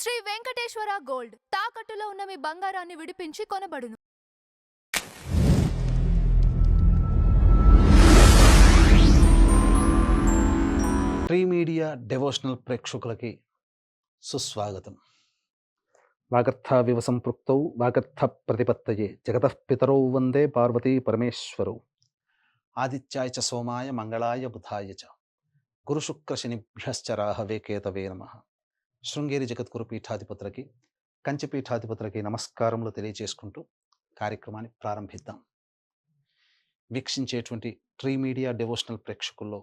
Shri Venkateswara gold తాకట్టులో ఉన్న మీ బంగారాన్ని విడిపించి కొనబడును. ట్రీ మీడియా డెవోషనల్ ప్రేక్షకులకి సుస్వాగతం. వాగర్థావివ సంపృక్తౌ వాగర్థ ప్రతిపత్తయే జగతః పితరౌ వందే పార్వతీ పరమేశ్వరౌ. ఆదిత్యాయ చ సోమాయ మంగళాయ బుధాయ చ గురుశుక్రశనిభ్యశ్చ రాహవే కేతవే నమః. శృంగేరి జగద్గురు పీఠాధిపతులకి కంచి పీఠాధిపతులకి నమస్కారములు తెలియజేసుకుంటూ కార్యక్రమాన్ని ప్రారంభిద్దాం. వీక్షించేటువంటి ట్రీ మీడియా డెవోషనల్ ప్రేక్షకుల్లో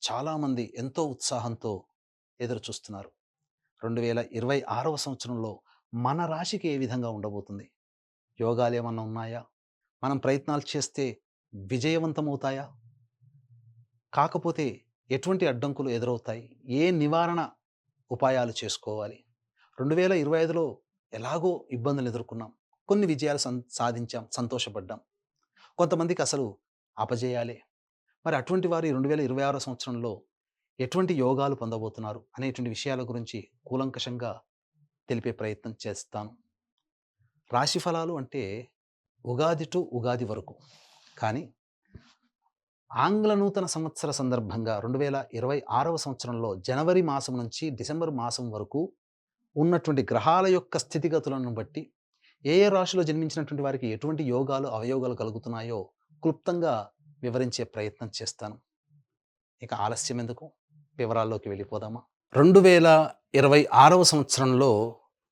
చాలామంది ఎంతో ఉత్సాహంతో ఎదురు చూస్తున్నారు. 2026వ సంవత్సరంలో మన రాశికి ఏ విధంగా ఉండబోతుంది? యోగాలు ఏమన్నా ఉన్నాయా? మనం ప్రయత్నాలు చేస్తే విజయవంతమవుతాయా? కాకపోతే ఎటువంటి అడ్డంకులు ఎదురవుతాయి? ఏ నివారణ ఉపాయాలు చేసుకోవాలి? 2025లో ఎలాగో ఇబ్బందులు ఎదుర్కొన్నాం, కొన్ని విజయాలు సాధించాం, సంతోషపడ్డాం. కొంతమందికి అసలు అపజయాలే. మరి అటువంటి వారు 2026 సంవత్సరంలో ఎటువంటి యోగాలు పొందబోతున్నారు అనేటువంటి విషయాల గురించి కూలంకషంగా తెలిపే ప్రయత్నం చేస్తాను. రాశి ఫలాలు అంటే ఉగాది టు ఉగాది వరకు, కానీ ఆంగ్ల నూతన సంవత్సర సందర్భంగా 2026వ సంవత్సరంలో జనవరి మాసం నుంచి డిసెంబర్ మాసం వరకు ఉన్నటువంటి గ్రహాల యొక్క స్థితిగతులను బట్టి ఏ ఏ రాశిలో జన్మించినటువంటి వారికి ఎటువంటి యోగాలు అవయోగాలు కలుగుతున్నాయో క్లుప్తంగా వివరించే ప్రయత్నం చేస్తాను. ఇక ఆలస్యం ఎందుకు, వివరాల్లోకి వెళ్ళిపోదామా? 2026వ సంవత్సరంలో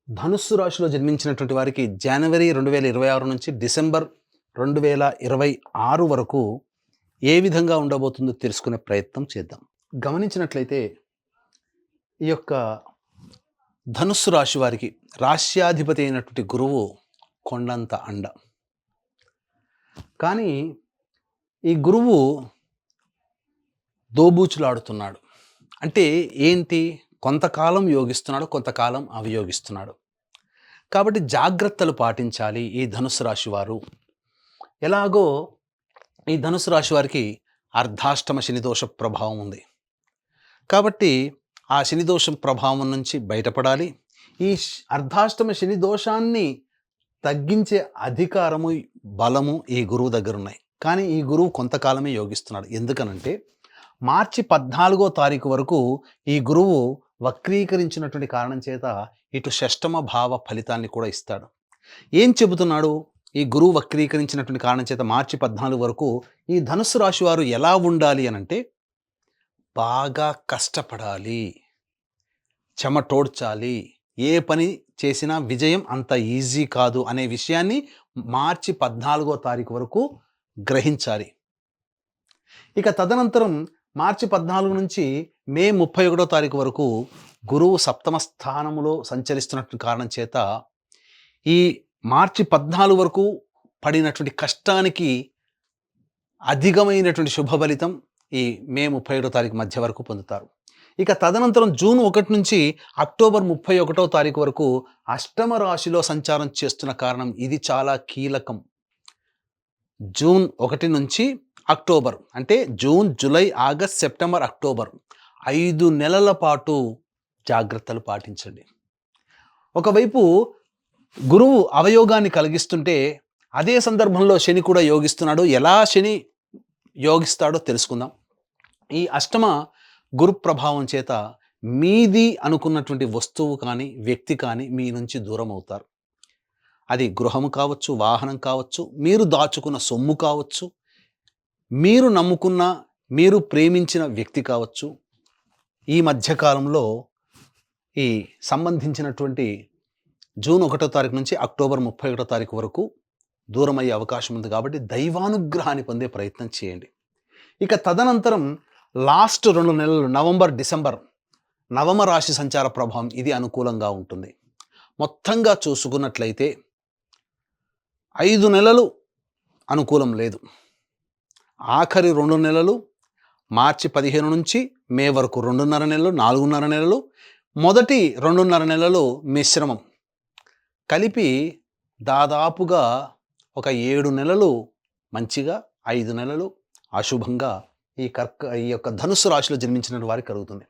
ధనుస్సు రాశిలో జన్మించినటువంటి వారికి జనవరి 2026 నుంచి డిసెంబర్ 2026 వరకు ఏ విధంగా ఉండబోతుందో తెలుసుకునే ప్రయత్నం చేద్దాం. గమనించినట్లయితే ఈ యొక్క ధనుస్సు రాశి వారికి రాశ్యాధిపతి అయినటువంటి గురువు కొండంత అండ. కానీ ఈ గురువు దోబూచులాడుతున్నాడు. అంటే ఏంటి? కొంతకాలం యోగిస్తున్నాడు, కొంతకాలం అవయోగిస్తున్నాడు. కాబట్టి జాగ్రత్తలు పాటించాలి ఈ ధనుస్సు రాశి వారు. ఎలాగో ఈ ధనుసు రాశి వారికి అర్ధాష్టమ శనిదోష ప్రభావం ఉంది. కాబట్టి ఆ శనిదోషం ప్రభావం నుంచి బయటపడాలి. ఈ అర్ధాష్టమ శని దోషాన్ని తగ్గించే అధికారము, బలము ఈ గురువు దగ్గర ఉన్నాయి. కానీ ఈ గురువు కొంతకాలమే యోగిస్తున్నాడు. ఎందుకనంటే మార్చి 14వ తారీఖు వరకు ఈ గురువు వక్రీకరించినటువంటి కారణం చేత ఇటు షష్టమ భావ ఫలితాన్ని కూడా ఇస్తాడు. ఏం చెబుతున్నాడు? ఈ గురువు వక్రీకరించినటువంటి కారణం చేత మార్చి 14 వరకు ఈ ధనుస్సు రాశి వారు ఎలా ఉండాలి అనంటే బాగా కష్టపడాలి, చెమటోడ్చాలి. ఏ పని చేసినా విజయం అంత ఈజీ కాదు అనే విషయాన్ని మార్చి 14వ తారీఖు వరకు గ్రహించాలి. ఇక తదనంతరం మార్చి 14 నుంచి మే 31వ తారీఖు వరకు గురువు సప్తమ స్థానములో సంచరిస్తున్నటువంటి కారణం చేత ఈ మార్చి 14 వరకు పడినటువంటి కష్టానికి అధికమైనటువంటి శుభ ఫలితం ఈ మే 31వ తారీఖు మధ్య వరకు పొందుతారు. ఇక తదనంతరం జూన్ 1 నుంచి అక్టోబర్ 31వ తారీఖు వరకు అష్టమ రాశిలో సంచారం చేస్తున్న కారణం ఇది చాలా కీలకం. జూన్ 1 నుంచి అక్టోబర్ అంటే June, July, August, September, October 5 నెలల పాటు జాగ్రత్తలు పాటించండి. ఒకవైపు గురువు అవయోగాన్ని కలిగిస్తుంటే అదే సందర్భంలో శని కూడా యోగిస్తున్నాడు. ఎలా శని యోగిస్తాడో తెలుసుకుందాం. ఈ అష్టమ గురు ప్రభావం చేత మీది అనుకున్నటువంటి వస్తువు కానీ వ్యక్తి కానీ మీ నుంచి దూరం అవుతారు. అది గృహము కావచ్చు, వాహనం కావచ్చు, మీరు దాచుకున్న సొమ్ము కావచ్చు, మీరు నమ్ముకున్న, మీరు ప్రేమించిన వ్యక్తి కావచ్చు. ఈ మధ్యకాలంలో ఈ సంబంధించినటువంటి జూన్ 1వ తారీఖు నుంచి అక్టోబర్ 31వ తారీఖు వరకు దూరం అయ్యే అవకాశం ఉంది. కాబట్టి దైవానుగ్రహాన్ని పొందే ప్రయత్నం చేయండి. ఇక తదనంతరం లాస్ట్ 2 నెలలు నవంబర్, డిసెంబర్ నవమ రాశి సంచార ప్రభావం ఇది అనుకూలంగా ఉంటుంది. మొత్తంగా చూసుకున్నట్లయితే 5 నెలలు అనుకూలం లేదు. ఆఖరి 2 నెలలు మార్చి 15 నుంచి మే వరకు 2.5 నెలలు, 4.5 నెలలు, మొదటి 2.5 నెలలు మిశ్రమం కలిపి దాదాపుగా ఒక 7 నెలలు మంచిగా, 5 నెలలు అశుభంగా ఈ యొక్క ధనుస్సు రాశిలో జన్మించిన వారికి కలుగుతుంది.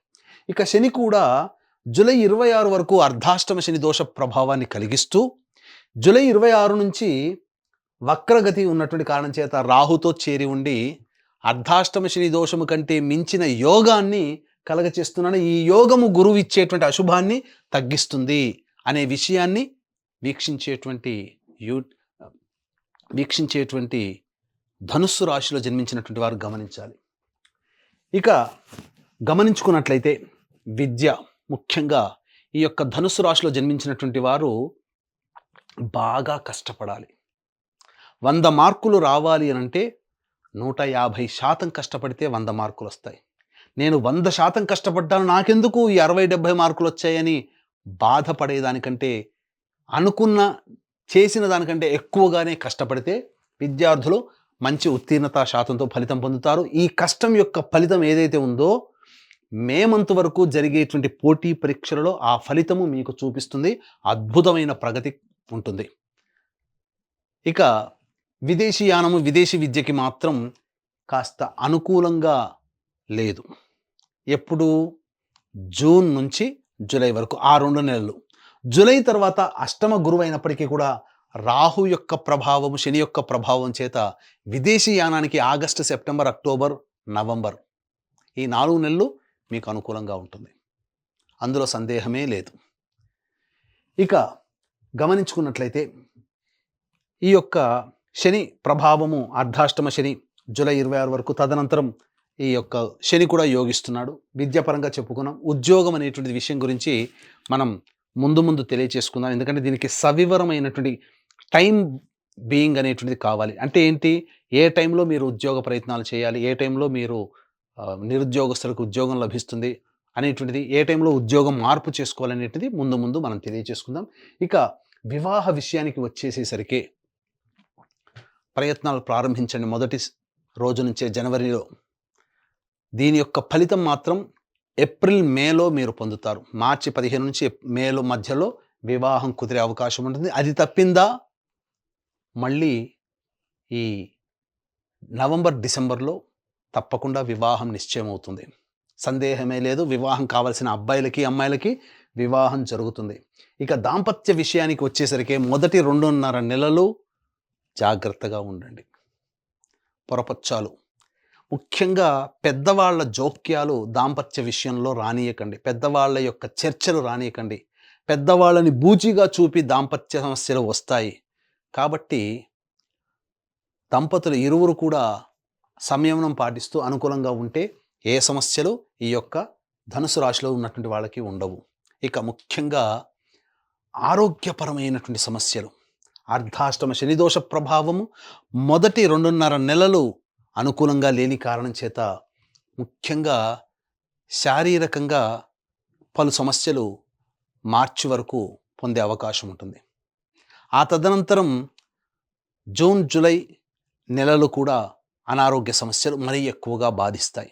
ఇక శని కూడా జూలై 26 వరకు అర్ధాష్టమ శని దోష ప్రభావాన్ని కలిగిస్తూ జూలై 26 నుంచి వక్రగతి ఉన్నటువంటి కారణం చేత రాహుతో చేరి ఉండి అర్ధాష్టమ శని దోషము కంటే మించిన యోగాన్ని కలగచేస్తున్నాను. ఈ యోగము గురువు ఇచ్చేటువంటి అశుభాన్ని తగ్గిస్తుంది అనే విషయాన్ని వీక్షించేటువంటి ధనుస్సు రాశిలో జన్మించినటువంటి వారు గమనించాలి. ఇక గమనించుకున్నట్లయితే విద్య, ముఖ్యంగా ఈ యొక్క ధనుస్సు రాశిలో జన్మించినటువంటి వారు బాగా కష్టపడాలి. 100 మార్కులు రావాలి అనంటే 150% కష్టపడితే 100 మార్కులు వస్తాయి. నేను 100% కష్టపడ్డాను, నాకెందుకు ఈ 60-70 మార్కులు వచ్చాయని బాధపడేదానికంటే చేసిన దానికంటే ఎక్కువగానే కష్టపడితే విద్యార్థులు మంచి ఉత్తీర్ణత శాతంతో ఫలితం పొందుతారు. ఈ కష్టం యొక్క ఫలితం ఏదైతే ఉందో మే మంత్ వరకు జరిగేటువంటి పోటీ పరీక్షలలో ఆ ఫలితము మీకు చూపిస్తుంది. అద్భుతమైన ప్రగతి ఉంటుంది. ఇక విదేశీయానము, విదేశీ విద్యకి మాత్రం కాస్త అనుకూలంగా లేదు. ఎప్పుడు? జూన్ నుంచి జూలై వరకు, ఆ 2 నెలలు. జూలై తర్వాత అష్టమ గురువు అయినప్పటికీ కూడా రాహు యొక్క ప్రభావం, శని యొక్క ప్రభావం చేత విదేశీయానానికి ఆగస్టు, సెప్టెంబర్, అక్టోబర్, నవంబర్ ఈ 4 నెలలు మీకు అనుకూలంగా ఉంటుంది. అందులో సందేహమే లేదు. ఇక గమనించుకున్నట్లయితే ఈ యొక్క శని ప్రభావము, అర్ధాష్టమ శని జూలై 26 వరకు, తదనంతరం ఈ యొక్క శని కూడా యోగిస్తున్నాడు. విద్యాపరంగా చెప్పుకున్నాం. ఉద్యోగం అనేటువంటి విషయం గురించి మనం ముందు తెలియచేసుకుందాం. ఎందుకంటే దీనికి సవివరమైనటువంటి టైం బీయింగ్ అనేటువంటిది కావాలి. అంటే ఏంటి, ఏ టైంలో మీరు ఉద్యోగ ప్రయత్నాలు చేయాలి, ఏ టైంలో మీరు నిరుద్యోగస్తులకు ఉద్యోగం లభిస్తుంది అనేటువంటిది, ఏ టైంలో ఉద్యోగం మార్పు చేసుకోవాలనేటిది ముందు మనం తెలియచేసుకుందాం. ఇక వివాహ విషయానికి వచ్చేసేసరికి ప్రయత్నాలు ప్రారంభించండి మొదటి రోజు నుంచే, జనవరిలో. దీని యొక్క ఫలితం మాత్రం ఏప్రిల్, మేలో మీరు పొందుతారు. మార్చి 15 నుంచి మేలో మధ్యలో వివాహం కుదిరే అవకాశం ఉంటుంది. అది తప్పిందా మళ్ళీ ఈ నవంబర్, డిసెంబర్లో తప్పకుండా వివాహం నిశ్చయం అవుతుంది. సందేహమే లేదు. వివాహం కావాల్సిన అబ్బాయిలకి, అమ్మాయిలకి వివాహం జరుగుతుంది. ఇక దాంపత్య విషయానికి వచ్చేసరికి మొదటి 2.5 నెలలు జాగ్రత్తగా ఉండండి. పొరపచ్చాలు, ముఖ్యంగా పెద్దవాళ్ల జోక్యాలు దాంపత్య విషయంలో రానియకండి. పెద్దవాళ్ల యొక్క చర్చలు రానియకండి. పెద్దవాళ్ళని బూచిగా చూపి దాంపత్య సమస్యలు వస్తాయి. కాబట్టి దంపతులు ఇరువురు కూడా సంయమనం పాటిస్తూ అనుకూలంగా ఉంటే ఏ సమస్యలు ఈ యొక్క ధనుసు రాశిలో ఉన్నటువంటి వాళ్ళకి ఉండవు. ఇక ముఖ్యంగా ఆరోగ్యపరమైనటువంటి సమస్యలు, అర్ధాష్టమ శనిదోష ప్రభావము మొదటి 2.5 నెలలు అనుకూలంగా లేని కారణం చేత ముఖ్యంగా శారీరకంగా పలు సమస్యలు మార్చి వరకు పొందే అవకాశం ఉంటుంది. ఆ తదనంతరం జూన్, జూలై నెలలు కూడా అనారోగ్య సమస్యలు మరీ ఎక్కువగా బాధిస్తాయి.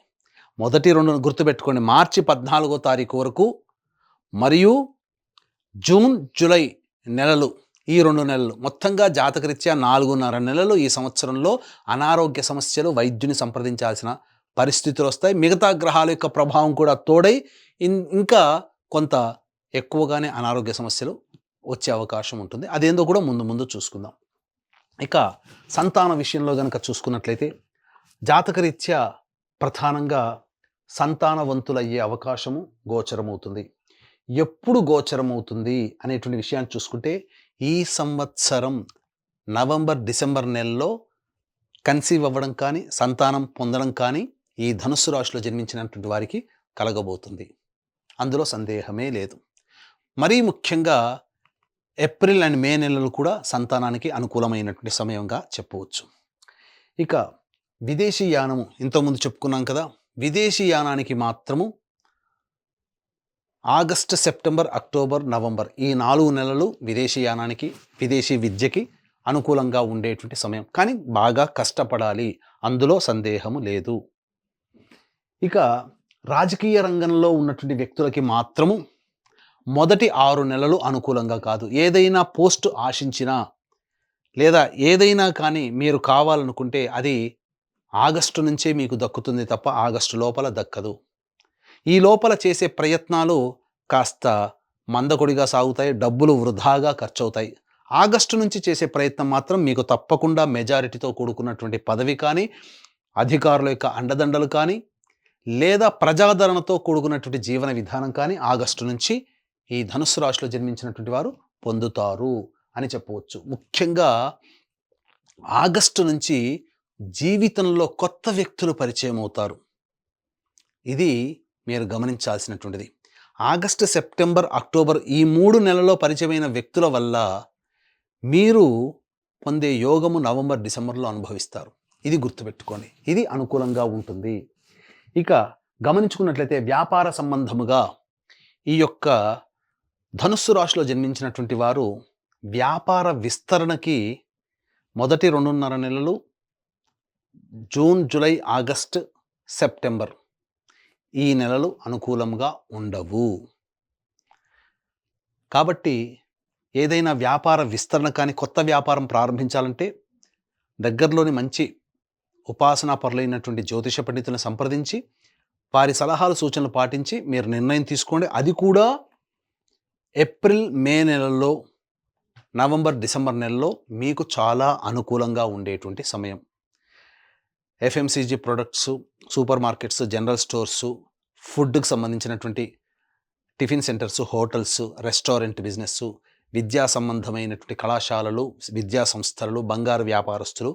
మొదటి 2 గుర్తుపెట్టుకోండి, మార్చి 14వ తారీఖు వరకు మరియు జూన్, జూలై నెలలు, ఈ 2 నెలలు మొత్తంగా జాతకరీత్యా 4.5 నెలలు ఈ సంవత్సరంలో అనారోగ్య సమస్యలు, వైద్యుని సంప్రదించాల్సిన పరిస్థితులు వస్తాయి. మిగతా గ్రహాల యొక్క ప్రభావం కూడా తోడై ఇంకా కొంత ఎక్కువగానే అనారోగ్య సమస్యలు వచ్చే అవకాశం ఉంటుంది. అదేందో కూడా ముందు చూసుకుందాం. ఇక సంతాన విషయంలో కనుక చూసుకున్నట్లయితే జాతకరీత్యా ప్రధానంగా సంతానవంతులయ్యే అవకాశము గోచరమవుతుంది. ఎప్పుడు గోచరమవుతుంది అనేటువంటి విషయాన్ని చూసుకుంటే ఈ సంవత్సరం నవంబర్, డిసెంబర్ నెలలో కన్సీవ్ అవ్వడం కానీ, సంతానం పొందడం కానీ ఈ ధనుస్సు రాశిలో జన్మించినటువంటి వారికి కలగబోతుంది. అందులో సందేహమే లేదు. మరీ ముఖ్యంగా ఏప్రిల్ అండ్ మే నెలలు కూడా సంతానానికి అనుకూలమైనటువంటి సమయంగా చెప్పవచ్చు. ఇక విదేశీ యానము, ఇంతకుముందు చెప్పుకున్నాం కదా, విదేశీ యానానికి మాత్రము ఆగస్టు, సెప్టెంబర్, అక్టోబర్, నవంబర్ ఈ 4 నెలలు విదేశీ యానానికి, విదేశీ విద్యకి అనుకూలంగా ఉండేటువంటి సమయం. కానీ బాగా కష్టపడాలి, అందులో సందేహము లేదు. ఇక రాజకీయ రంగంలో ఉన్నటువంటి వ్యక్తులకి మాత్రము మొదటి 6 నెలలు అనుకూలంగా కాదు. ఏదైనా పోస్టు ఆశించినా లేదా ఏదైనా కానీ మీరు కావాలనుకుంటే అది ఆగస్టు నుంచే మీకు దక్కుతుంది తప్ప ఆగస్టు లోపల దక్కదు. ఈ లోపల చేసే ప్రయత్నాలు కాస్త మందకొడిగా సాగుతాయి, డబ్బులు వృధాగా ఖర్చవుతాయి. ఆగస్టు నుంచి చేసే ప్రయత్నం మాత్రం మీకు తప్పకుండా మెజారిటీతో కూడుకున్నటువంటి పదవి కానీ, అధికారుల యొక్క అండదండలు కానీ, లేదా ప్రజాదరణతో కూడుకున్నటువంటి జీవన విధానం కానీ ఆగస్టు నుంచి ఈ ధనుస్సు రాశిలో జన్మించినటువంటి వారు పొందుతారు అని చెప్పవచ్చు. ముఖ్యంగా ఆగస్టు నుంచి జీవితంలో కొత్త వ్యక్తులు పరిచయం అవుతారు. ఇది మీరు గమనించాల్సినటువంటిది. ఆగస్టు, సెప్టెంబర్, అక్టోబర్ ఈ 3 నెలల్లో పరిచయమైన వ్యక్తుల వల్ల మీరు పొందే యోగము నవంబర్, డిసెంబర్లో అనుభవిస్తారు. ఇది గుర్తుపెట్టుకోండి. ఇది అనుకూలంగా ఉంటుంది. ఇక గమనించుకున్నట్లయితే వ్యాపార సంబంధముగా ఈ యొక్క ధనుస్సు రాశిలో జన్మించినటువంటి వారు వ్యాపార విస్తరణకి మొదటి 2.5 నెలలు జూన్, జూలై, ఆగస్ట్, సెప్టెంబర్ ఈ నెలలు అనుకూలంగా ఉండవు. కాబట్టి ఏదైనా వ్యాపార విస్తరణ కానీ కొత్త వ్యాపారం ప్రారంభించాలంటే దగ్గరలోని మంచి ఉపాసనా పరులైనటువంటి జ్యోతిష పండితులను సంప్రదించి వారి సలహాలు సూచనలు పాటించి మీరు నిర్ణయం తీసుకోండి. అది కూడా ఏప్రిల్, మే నెలల్లో, నవంబర్, డిసెంబర్ నెలలో మీకు చాలా అనుకూలంగా ఉండేటువంటి సమయం. FMCG products, super markets, general stores, ఫుడ్కి సంబంధించినటువంటి tiffin centres, hotels, restaurant business, విద్యా సంబంధమైనటువంటి కళాశాలలు, విద్యా సంస్థలు, బంగారు వ్యాపారస్తులు,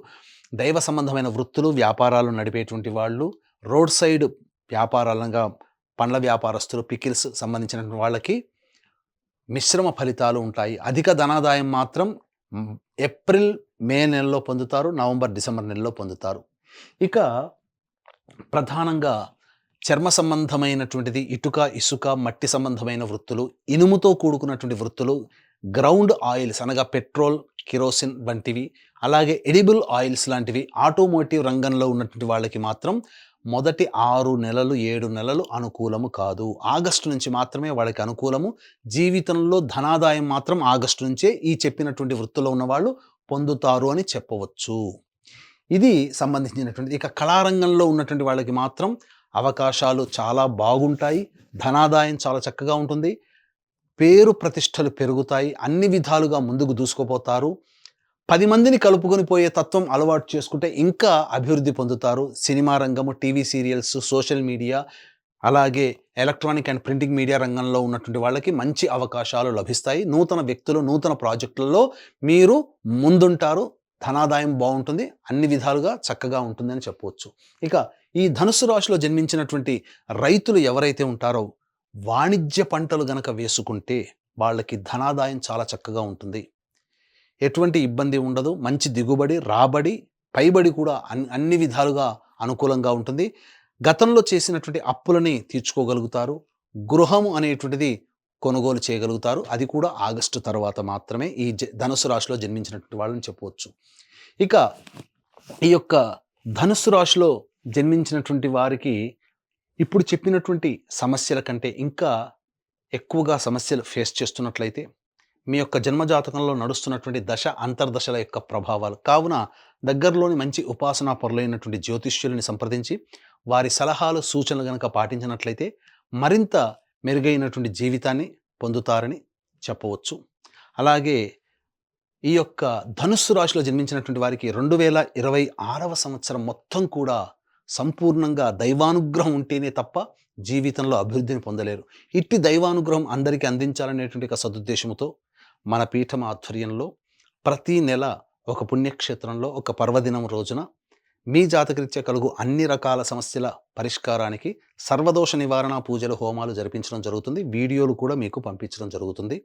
దైవ సంబంధమైన వృత్తులు, వ్యాపారాలు నడిపేటువంటి వాళ్ళు, రోడ్ సైడ్ వ్యాపారాలుగా పండ్ల వ్యాపారస్తులు, పికిల్స్ సంబంధించినటువంటి వాళ్ళకి మిశ్రమ ఫలితాలు ఉంటాయి. అధిక ధనాదాయం మాత్రం ఏప్రిల్, మే నెలలో పొందుతారు, నవంబర్, డిసెంబర్ నెలలో పొందుతారు. ఇక ప్రధానంగా చర్మ సంబంధమైనటువంటిది, ఇటుక, ఇసుక, మట్టి సంబంధమైన వృత్తులు, ఇనుముతో కూడుకున్నటువంటి వృత్తులు, గ్రౌండ్ ఆయిల్స్ అనగా పెట్రోల్, కిరోసిన్ వంటివి, అలాగే ఎడిబుల్ ఆయిల్స్ లాంటివి, ఆటోమోటివ్ రంగంలో ఉన్నటువంటి వాళ్ళకి మాత్రం మొదటి 6 నెలలు, 7 నెలలు అనుకూలము కాదు. ఆగస్టు నుంచి మాత్రమే వాళ్ళకి అనుకూలము. జీవితంలో ధనాదాయం మాత్రం ఆగస్టు నుంచే ఈ చెప్పినటువంటి వృత్తిలో ఉన్నవాళ్ళు పొందుతారు అని చెప్పవచ్చు. ఇది సంబంధించినటువంటిది. ఇక కళారంగంలో ఉన్నటువంటి వాళ్ళకి మాత్రం అవకాశాలు చాలా బాగుంటాయి. ధనాదాయం చాలా చక్కగా ఉంటుంది. పేరు ప్రతిష్టలు పెరుగుతాయి. అన్ని విధాలుగా ముందుకు దూసుకుపోతారు. 10 మందిని కలుపుకొని పోయే తత్వం అలవాటు చేసుకుంటే ఇంకా అభివృద్ధి పొందుతారు. సినిమా రంగము, టీవీ సీరియల్స్, సోషల్ మీడియా, అలాగే ఎలక్ట్రానిక్ అండ్ ప్రింటింగ్ మీడియా రంగంలో ఉన్నటువంటి వాళ్ళకి మంచి అవకాశాలు లభిస్తాయి. నూతన వ్యక్తులు, నూతన ప్రాజెక్టులలో మీరు ముందుంటారు. ధనాదాయం బాగుంటుంది. అన్ని విధాలుగా చక్కగా ఉంటుందని చెప్పవచ్చు. ఇక ఈ ధనుస్సు రాశిలో జన్మించినటువంటి రైతులు ఎవరైతే ఉంటారో వాణిజ్య పంటలు గనక వేసుకుంటే వాళ్ళకి ధనాదాయం చాలా చక్కగా ఉంటుంది. ఎటువంటి ఇబ్బంది ఉండదు. మంచి దిగుబడి, రాబడి, పైబడి కూడా అన్ని విధాలుగా అనుకూలంగా ఉంటుంది. గతంలో చేసినటువంటి అప్పులని తీర్చుకోగలుగుతారు. గృహము అనేటువంటిది కొనుగోలు చేయగలుగుతారు. అది కూడా ఆగస్టు తర్వాత మాత్రమే ఈ ధనుస్సు రాశిలో జన్మించినటువంటి వాళ్ళని చెప్పవచ్చు. ఇక ఈ యొక్క ధనుస్సు రాశిలో జన్మించినటువంటి వారికి ఇప్పుడు చెప్పినటువంటి సమస్యల కంటే ఇంకా ఎక్కువగా సమస్యలు ఫేస్ చేస్తున్నట్లయితే మీ యొక్క జన్మజాతకంలో నడుస్తున్నటువంటి దశ, అంతర్దశల యొక్క ప్రభావాలు కావున దగ్గరలోని మంచి ఉపాసనా పరులైనటువంటి జ్యోతిష్యులని సంప్రదించి వారి సలహాలు, సూచనలు గనక పాటించినట్లయితే మరింత మెరుగైనటువంటి జీవితాన్ని పొందుతారని చెప్పవచ్చు. అలాగే ఈ యొక్క ధనుస్సు రాశిలో జన్మించినటువంటి వారికి 2026వ సంవత్సరం మొత్తం కూడా సంపూర్ణంగా దైవానుగ్రహం ఉంటేనే తప్ప జీవితంలో అభివృద్ధిని పొందలేరు. ఇట్టి దైవానుగ్రహం అందరికీ అందించాలనేటువంటి ఒక సదుద్దేశంతో మన పీఠం ఆధ్వర్యంలో ప్రతి నెల ఒక పుణ్యక్షేత్రంలో ఒక పర్వదినం రోజున మీ జాతకరీత్యా కలుగు అన్ని రకాల సమస్యల పరిష్కారానికి సర్వదోష నివారణ పూజలు, హోమాలు జరిపించడం జరుగుతుంది. వీడియోలు కూడా మీకు పంపించడం జరుగుతుంది.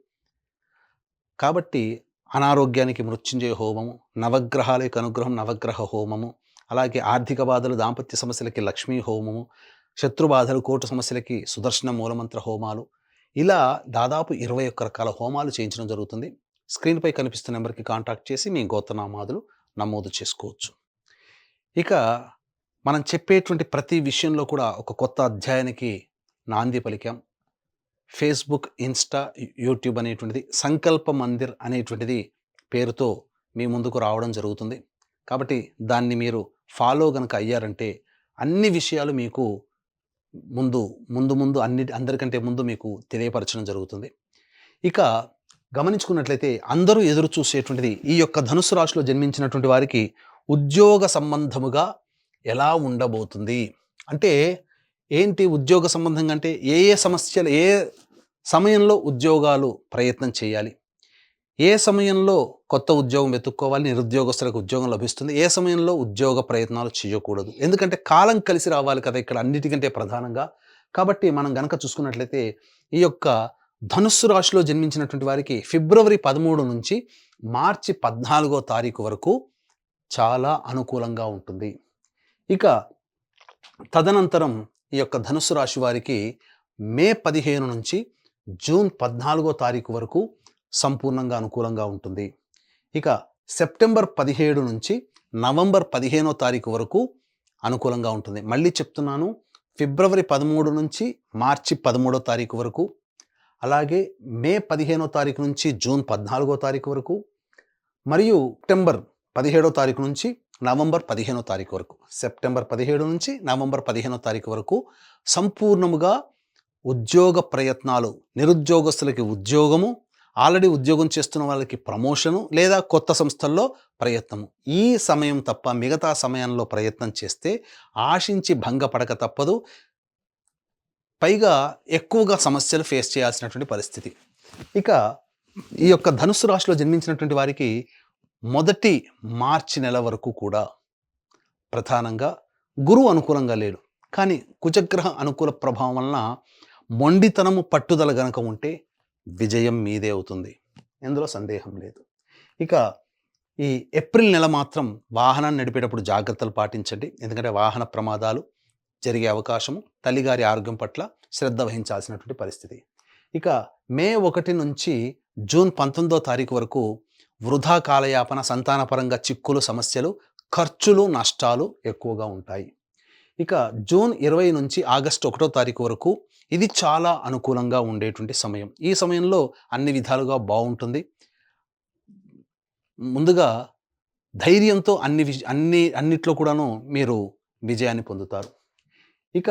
కాబట్టి అనారోగ్యానికి మృత్యుంజయ హోమము, నవగ్రహాల యొక్క అనుగ్రహం నవగ్రహ హోమము, అలాగే ఆర్థిక బాధలు, దాంపత్య సమస్యలకి లక్ష్మీ హోమము, శత్రు బాధలు, కోర్టు సమస్యలకి సుదర్శన మూలమంత్ర హోమాలు, ఇలా దాదాపు 21 రకాల హోమాలు చేయించడం జరుగుతుంది. స్క్రీన్పై కనిపిస్తున్న నెంబర్కి కాంటాక్ట్ చేసి మీ గోత్రనామాదులు నమోదు చేసుకోవచ్చు. ఇక మనం చెప్పేటువంటి ప్రతి విషయంలో కూడా ఒక కొత్త అధ్యాయానికి నాంది పలికాం. ఫేస్బుక్, ఇన్స్టా, యూట్యూబ్ అనేటువంటిది సంకల్ప మందిర్ అనేటువంటిది పేరుతో మీ ముందుకు రావడం జరుగుతుంది. కాబట్టి దాన్ని మీరు ఫాలో గనక అయ్యారంటే అన్ని విషయాలు మీకు ముందు ముందు ముందు అందరికంటే ముందు మీకు తెలియపరచడం జరుగుతుంది. ఇక గమనించుకున్నట్లయితే అందరూ ఎదురు చూసేటువంటిది ఈ యొక్క ధనుస్సు రాశిలో జన్మించినటువంటి వారికి ఉద్యోగ సంబంధముగా ఎలా ఉండబోతుంది. అంటే ఏంటి ఉద్యోగ సంబంధంగా అంటే ఏ ఏ సమస్యలు ఏ సమయంలో ఉద్యోగాలు ప్రయత్నం చేయాలి, ఏ సమయంలో కొత్త ఉద్యోగం వెతుక్కోవాలి, నిరుద్యోగస్తులకు ఉద్యోగం లభిస్తుంది, ఏ సమయంలో ఉద్యోగ ప్రయత్నాలు చేయకూడదు. ఎందుకంటే కాలం కలిసి రావాలి కదా ఇక్కడ అన్నిటికంటే ప్రధానంగా. కాబట్టి మనం గనక చూసుకున్నట్లయితే ఈ యొక్క ధనుస్సు రాశిలో జన్మించినటువంటి వారికి ఫిబ్రవరి 13 నుంచి మార్చి 14వ తారీఖు వరకు చాలా అనుకూలంగా ఉంటుంది. ఇక తదనంతరం ఈ యొక్క ధనుస్సు రాశి వారికి మే 15 నుంచి జూన్ 14వ తారీఖు వరకు సంపూర్ణంగా అనుకూలంగా ఉంటుంది. ఇక సెప్టెంబర్ 17 నుంచి నవంబర్ 15వ తారీఖు వరకు అనుకూలంగా ఉంటుంది. మళ్ళీ చెప్తున్నాను, ఫిబ్రవరి 13 నుంచి మార్చి 13వ తారీఖు వరకు, అలాగే మే 15వ తారీఖు నుంచి జూన్ 14వ తారీఖు వరకు, మరియు సెప్టెంబర్ 17వ తారీఖు నుంచి నవంబర్ 15వ తారీఖు వరకు, సెప్టెంబర్ 17 నుంచి నవంబర్ 15వ తారీఖు వరకు సంపూర్ణముగా ఉద్యోగ ప్రయత్నాలు, నిరుద్యోగస్తులకి ఉద్యోగము, ఆల్రెడీ ఉద్యోగం చేస్తున్న వాళ్ళకి ప్రమోషను లేదా కొత్త సంస్థల్లో ప్రయత్నము. ఈ సమయం తప్ప మిగతా సమయంలో ప్రయత్నం చేస్తే ఆశించి భంగపడక తప్పదు. పైగా ఎక్కువగా సమస్యలు ఫేస్ చేయాల్సినటువంటి పరిస్థితి. ఇక ఈ యొక్క ధనుస్సు రాశిలో జన్మించినటువంటి వారికి మొదటి మార్చి నెల వరకు కూడా ప్రధానంగా గురువు అనుకూలంగా లేడు. కానీ కుజగ్రహ అనుకూల ప్రభావం వలన మొండితనము పట్టుదల గనక ఉంటే విజయం మీదే అవుతుంది, ఇందులో సందేహం లేదు. ఇక ఈ ఏప్రిల్ నెల మాత్రం వాహనాన్ని నడిపేటప్పుడు జాగ్రత్తలు పాటించండి. ఎందుకంటే వాహన ప్రమాదాలు జరిగే అవకాశము, తల్లిగారి ఆరోగ్యం పట్ల శ్రద్ధ వహించాల్సినటువంటి పరిస్థితి. ఇక మే 1 నుంచి జూన్ 19వ తారీఖు వరకు వృధా కాలయాపన, సంతానపరంగా చిక్కులు, సమస్యలు, ఖర్చులు, నష్టాలు ఎక్కువగా ఉంటాయి. ఇక జూన్ 20 నుంచి ఆగస్టు 1వ తారీఖు వరకు ఇది చాలా అనుకూలంగా ఉండేటువంటి సమయం. ఈ సమయంలో అన్ని విధాలుగా బాగుంటుంది. ముందుగా ధైర్యంతో అన్నిట్లో కూడాను మీరు విజయాన్ని పొందుతారు. ఇక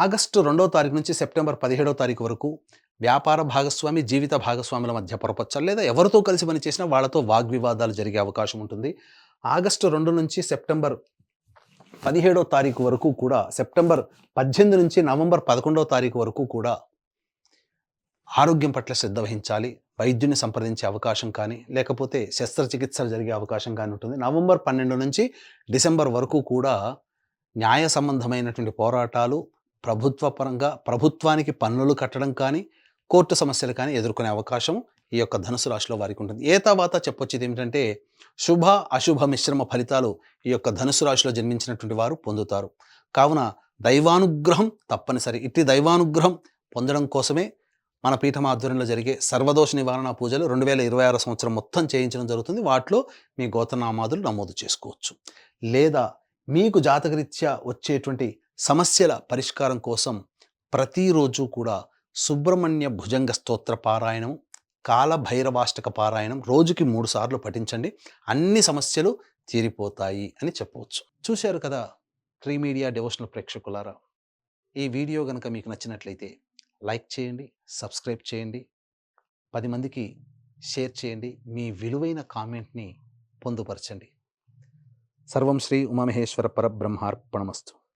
ఆగస్టు 2వ తారీఖు నుంచి సెప్టెంబర్ 17వ తారీఖు వరకు వ్యాపార భాగస్వామి, జీవిత భాగస్వాముల మధ్య పొరపచ్చాలు లేదా ఎవరితో కలిసి పనిచేసినా వాళ్ళతో వాగ్వివాదాలు జరిగే అవకాశం ఉంటుంది. ఆగస్టు 2 నుంచి సెప్టెంబర్ 17వ తారీఖు వరకు కూడా, సెప్టెంబర్ 18 నుంచి నవంబర్ 11వ తారీఖు వరకు కూడా ఆరోగ్యం పట్ల శ్రద్ధ వహించాలి. వైద్యుని సంప్రదించే అవకాశం కానీ, లేకపోతే శస్త్రచికిత్సలు జరిగే అవకాశం కానీ ఉంటుంది. నవంబర్ 12 నుంచి డిసెంబర్ వరకు కూడా న్యాయ సంబంధమైనటువంటి పోరాటాలు, ప్రభుత్వానికి పన్నులు కట్టడం కానీ, కోర్టు సమస్యలు కానీ ఎదుర్కొనే అవకాశం ఈ యొక్క ధనుసు రాశిలో వారికి ఉంటుంది. తర్వాత చెప్పొచ్చేది ఏమిటంటే శుభ అశుభ మిశ్రమ ఫలితాలు ఈ యొక్క ధనుసు రాశిలో జన్మించినటువంటి వారు పొందుతారు. కావున దైవానుగ్రహం తప్పనిసరి. ఇట్టి దైవానుగ్రహం పొందడం కోసమే మన పీఠం ఆధ్వర్యంలో జరిగే సర్వదోష నివారణ పూజలు 2026 సంవత్సరం మొత్తం చేయించడం జరుగుతుంది. వాటిలో మీ గోత్రనామాదులు నమోదు చేసుకోవచ్చు. లేదా మీకు జాతకరీత్యా వచ్చేటువంటి సమస్యల పరిష్కారం కోసం ప్రతిరోజు కూడా సుబ్రహ్మణ్య భుజంగ స్తోత్ర పారాయణం, కాలభైరవాష్టక పారాయణం రోజుకి 3 సార్లు పఠించండి. అన్ని సమస్యలు తీరిపోతాయి అని చెప్పవచ్చు. చూశారు కదా ట్రీ మీడియా డివోషనల్ ప్రేక్షకులారా, ఈ వీడియో కనుక మీకు నచ్చినట్లయితే లైక్ చేయండి, సబ్స్క్రైబ్ చేయండి, 10 మందికి షేర్ చేయండి, మీ విలువైన కామెంట్ని పొందుపరచండి. సర్వం శ్రీ ఉమామహేశ్వర పరబ్రహ్మార్పణమస్తు.